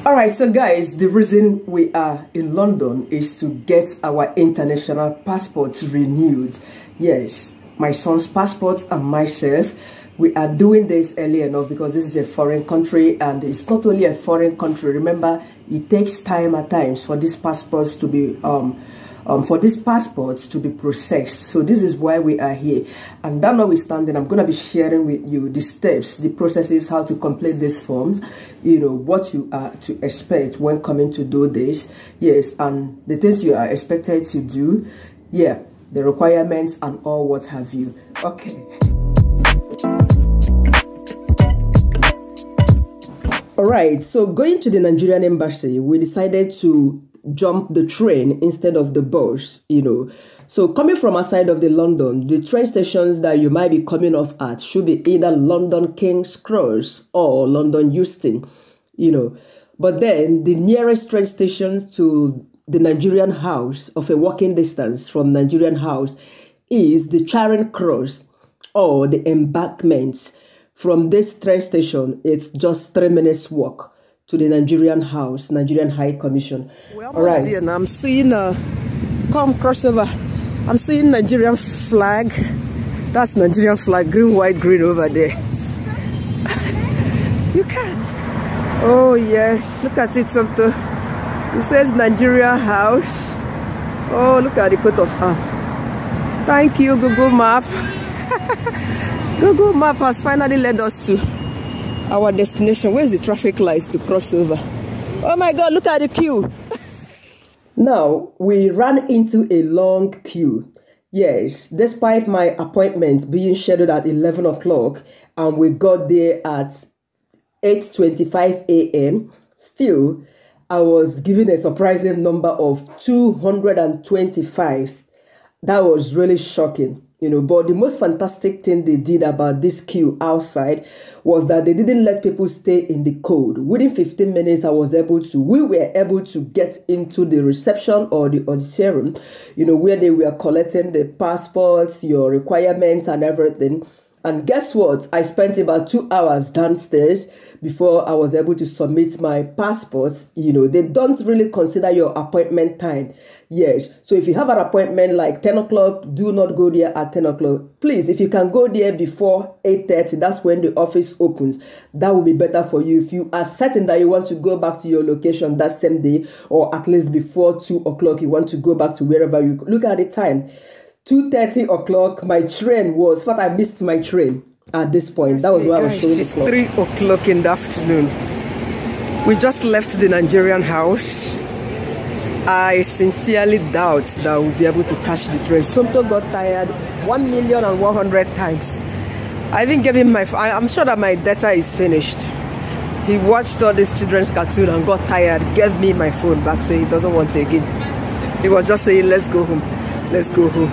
All right, so guys, the reason we are in London is to get our international passports renewed. Yes, my son's passport and myself, we are doing this early enough because this is a foreign country, and it's not only a foreign country. Remember, it takes time at times for these passports to be processed. So this is why we are here. And that notwithstanding, I'm going to be sharing with you the steps, the processes, how to complete these forms, you know, what you are to expect when coming to do this. Yes, and the things you are expected to do. Yeah, the requirements and all what have you. Okay. All right, so going to the Nigerian embassy, we decided to jump the train instead of the bus, you know. So coming from outside of the London, the train stations that you might be coming off at should be either London King's Cross or London Euston, you know. But then the nearest train stations to the Nigerian house, of a walking distance from Nigerian house, is the Charing Cross or the Embankment. From this train station, it's just 3 minutes walk to the Nigerian house, Nigerian High Commission. All right. And I'm seeing come crossover. I'm seeing Nigerian flag. That's Nigerian flag, green, white, green over there. You can. Oh yeah, look at it. Something. It says Nigeria House. Oh, look at the coat of arms. Thank you, Google Map. Google Map has finally led us to our destination. Where's the traffic lights to cross over? Oh my God, look at the queue. Now, we ran into a long queue. Yes, despite my appointment being scheduled at 11 o'clock and we got there at 8:25 a.m., still, I was given a surprising number of 225. That was really shocking. You know, but the most fantastic thing they did about this queue outside was that they didn't let people stay in the cold. Within 15 minutes, we were able to get into the reception or the auditorium, you know, where they were collecting the passports, your requirements and everything. And guess what? I spent about 2 hours downstairs before I was able to submit my passport. You know, they don't really consider your appointment time. Yes. So if you have an appointment like 10 o'clock, do not go there at 10 o'clock. Please, if you can go there before 8:30, that's when the office opens. That will be better for you. If you are certain that you want to go back to your location that same day, or at least before 2 o'clock, you want to go back to wherever you look at the time. 2:30 o'clock, my train was, but I missed my train at this point. That was why I was showing the clock. 3 o'clock in the afternoon. We just left the Nigerian house. I sincerely doubt that we'll be able to catch the train. Somto got tired 1,100,000 times. I even gave him I'm sure that my data is finished. He watched all these children's cartoon and got tired, gave me my phone back, saying he doesn't want it again. He was just saying, let's go home. Let's go home.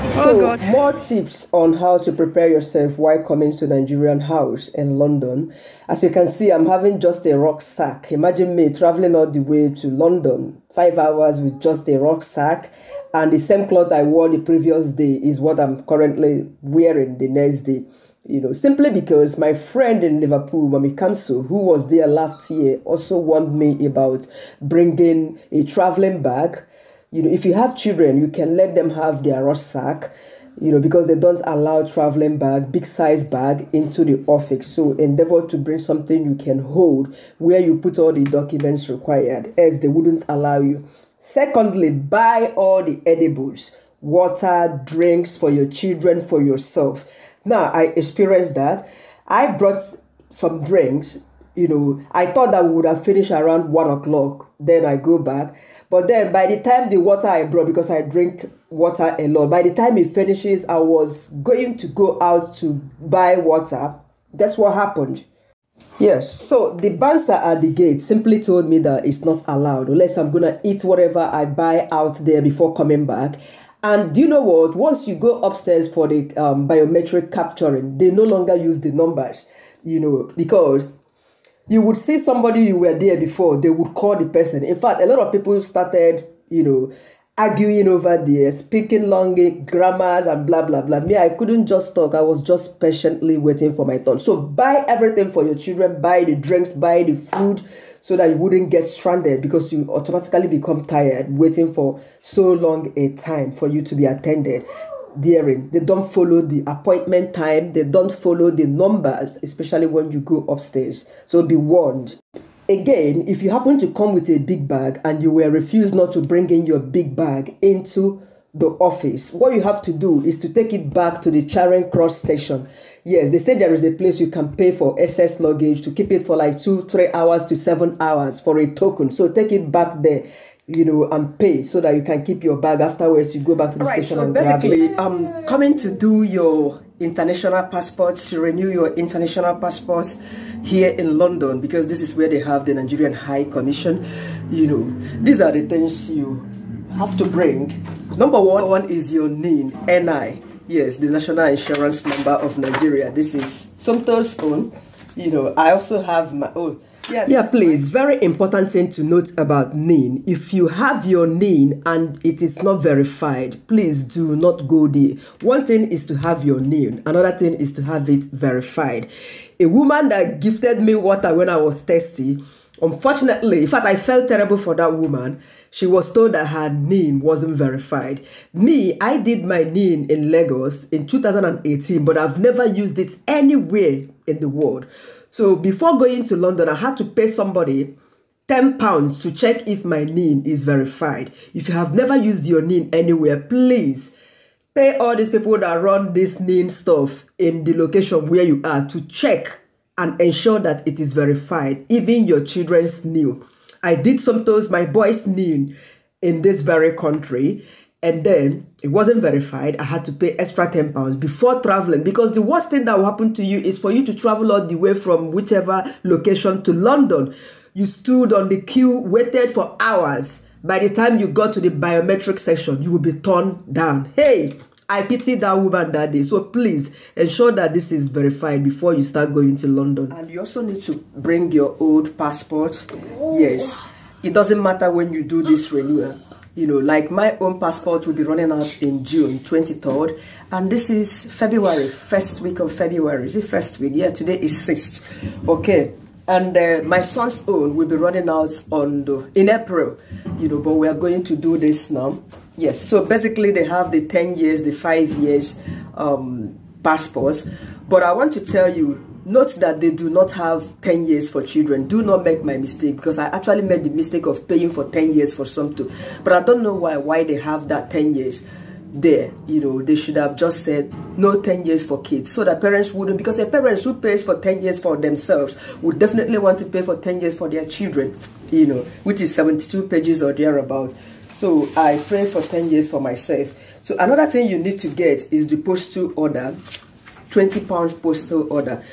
So, more tips on how to prepare yourself while coming to Nigerian house in London. As you can see, I'm having just a rucksack. Imagine me traveling all the way to London, 5 hours with just a rucksack, and the same cloth I wore the previous day is what I'm currently wearing the next day. You know, simply because my friend in Liverpool, Mami Kamso, who was there last year, also warned me about bringing a traveling bag. You know, if you have children, you can let them have their rucksack, you know, because they don't allow traveling bag, big size bag into the office. So endeavor to bring something you can hold where you put all the documents required, as they wouldn't allow you. Secondly, buy all the edibles, water, drinks for your children, for yourself. Now, I experienced that. I brought some drinks. You know, I thought that we would have finished around 1 o'clock. Then I go back. But then by the time the water I brought, because I drink water a lot, by the time it finishes, I was going to go out to buy water. Guess what happened? Yes, so the bouncer at the gate simply told me that it's not allowed unless I'm going to eat whatever I buy out there before coming back. And do you know what? Once you go upstairs for the biometric capturing, they no longer use the numbers, you know, because you would see somebody you were there before, they would call the person. In fact, a lot of people started, you know, arguing over there, speaking long grammars and blah, blah, blah. Me, I couldn't just talk. I was just patiently waiting for my turn. So buy everything for your children. Buy the drinks, buy the food, so that you wouldn't get stranded because you automatically become tired waiting for so long a time for you to be attended. Daring, they don't follow the appointment time, they don't follow the numbers, especially when you go upstairs. So be warned. Again, if you happen to come with a big bag and you were refused not to bring in your big bag into the office, what you have to do is to take it back to the Charing Cross station. Yes, they say there is a place you can pay for excess luggage to keep it for like 2-3 hours to 7 hours for a token. So take it back there, and pay so that you can keep your bag. Afterwards, you go back to the station and grab it. I'm coming to do your international passports, to renew your international passports here in London, because this is where they have the Nigerian High Commission. These are the things you have to bring. Number one is your NI. Yes, the National Insurance Number of Nigeria. This is Somto's own. I also have my own. Yeah, please. Very important thing to note about NIN. If you have your NIN and it is not verified, please do not go there. One thing is to have your NIN. Another thing is to have it verified. A woman that gifted me water when I was thirsty, unfortunately, in fact, I felt terrible for that woman. She was told that her NIN wasn't verified. Me, I did my NIN in Lagos in 2018, but I've never used it anywhere in the world. So before going to London, I had to pay somebody £10 to check if my NIN is verified. If you have never used your NIN anywhere, please pay all these people that run this NIN stuff in the location where you are to check and ensure that it is verified, even your children's NIN. I did sometimes my boy's NIN in this very country, and then it wasn't verified. I had to pay extra £10 before traveling, because the worst thing that will happen to you is for you to travel all the way from whichever location to London. You stood on the queue, waited for hours. By the time you got to the biometric section, you will be turned down. Hey, I pity that woman that day. So please ensure that this is verified before you start going to London. And you also need to bring your old passport. Yes, it doesn't matter when you do this renewal. Like my own passport will be running out in June 23rd, and this is February, first week of February. Is it first week? Yeah, today is 6th. Okay, and my son's own will be running out in April. But we are going to do this now. Yes, so basically they have the 10 years, the 5 years passports. But I want to tell you, note that they do not have 10 years for children. Do not make my mistake, because I actually made the mistake of paying for 10 years for something. But I don't know why they have that 10 years there. They should have just said no 10 years for kids, so that parents wouldn't, because a parent who pays for 10 years for themselves would definitely want to pay for 10 years for their children, which is 72 pages or thereabout. So I pay for 10 years for myself. So another thing you need to get is the postal order, £20 postal order.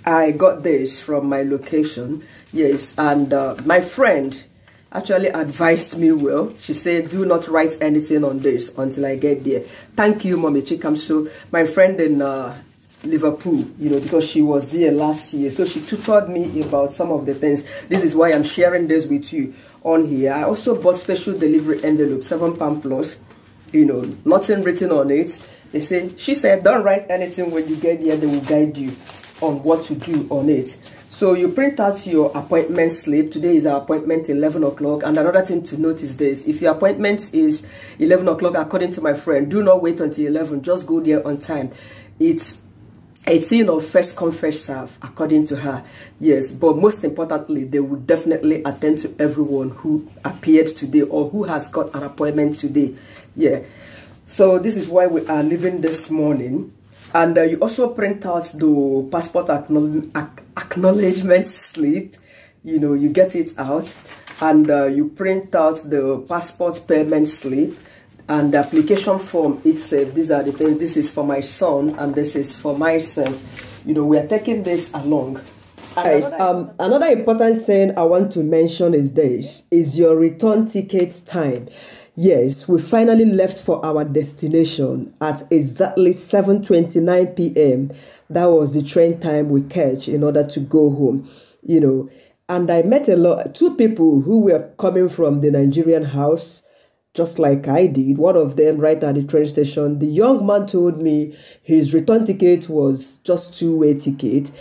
I got this from my location. Yes, and my friend actually advised me well. She said, do not write anything on this until I get there. Thank you, Mommy Chikamso. My friend in Liverpool, because she was there last year. So she tutored me about some of the things. This is why I'm sharing this with you on here. I also bought special delivery envelope, £7 plus, nothing written on it. She said, don't write anything when you get there. They will guide you on what to do on it. So you print out your appointment slip. Today is our appointment 11 o'clock. And another thing to note is this: if your appointment is 11 o'clock, according to my friend, do not wait until 11. Just go there on time. It's 18 of first come, first serve, according to her. Yes, but most importantly, they will definitely attend to everyone who appeared today or who has got an appointment today. Yeah. So this is why we are leaving this morning. And you also print out the passport acknowledgement slip. You get it out, and you print out the passport payment slip and the application form itself. These are the things. This is for my son and this is for myself. We are taking this along. Guys, another important thing I want to mention is this: is your return ticket time. Yes, we finally left for our destination at exactly 7:29 p.m. That was the train time we catch in order to go home, And I met two people who were coming from the Nigerian house, just like I did. One of them right at the train station. The young man told me his return ticket was just two-way ticket,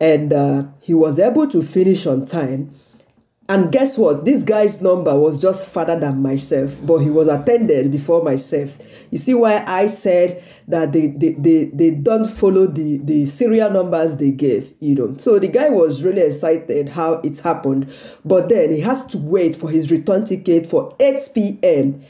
and he was able to finish on time. And guess what? This guy's number was just farther than myself, but he was attended before myself. You see why I said that they don't follow the serial numbers they gave, So the guy was really excited how it happened, but then he has to wait for his return ticket for 8 p.m.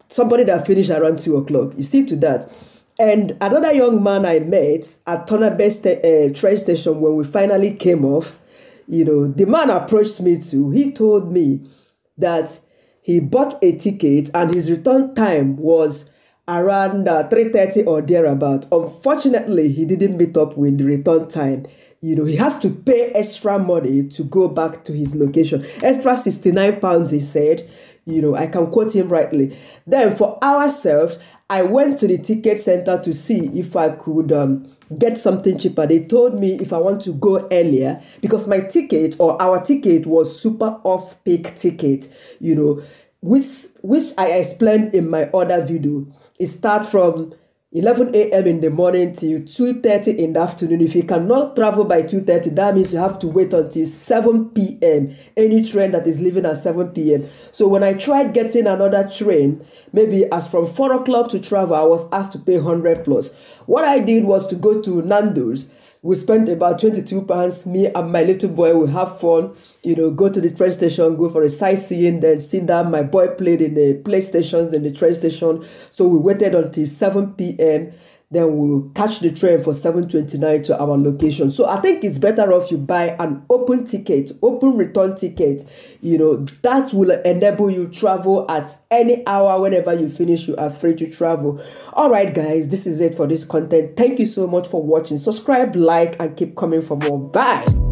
Somebody that finished around 2 o'clock. You see to that. And another young man I met at Tonabest train station when we finally came off, the man approached me too. He told me that he bought a ticket and his return time was around 3:30 or thereabout. Unfortunately, he didn't meet up with the return time. He has to pay extra money to go back to his location. Extra £69, he said. I can quote him rightly. Then for ourselves, I went to the ticket center to see if I could get something cheaper. They told me if I want to go earlier, because my ticket or our ticket was super off-peak ticket, which I explained in my other video. It starts from 11 a.m. in the morning till 2:30 in the afternoon. If you cannot travel by 2:30, that means you have to wait until 7 p.m. Any train that is leaving at 7 p.m. So when I tried getting another train, maybe as from 4 o'clock to travel, I was asked to pay 100 plus. What I did was to go to Nando's. We spent about £22. Me and my little boy will have fun, go to the train station, go for a sightseeing, then sit down. My boy played in the playstations in the train station. So we waited until 7 p.m. Then we'll catch the train for 7:29 to our location. So I think it's better off you buy an open ticket, open return ticket. That will enable you travel at any hour. Whenever you finish, you are free to travel. All right, guys, this is it for this content. Thank you so much for watching. Subscribe, like, and keep coming for more. Bye.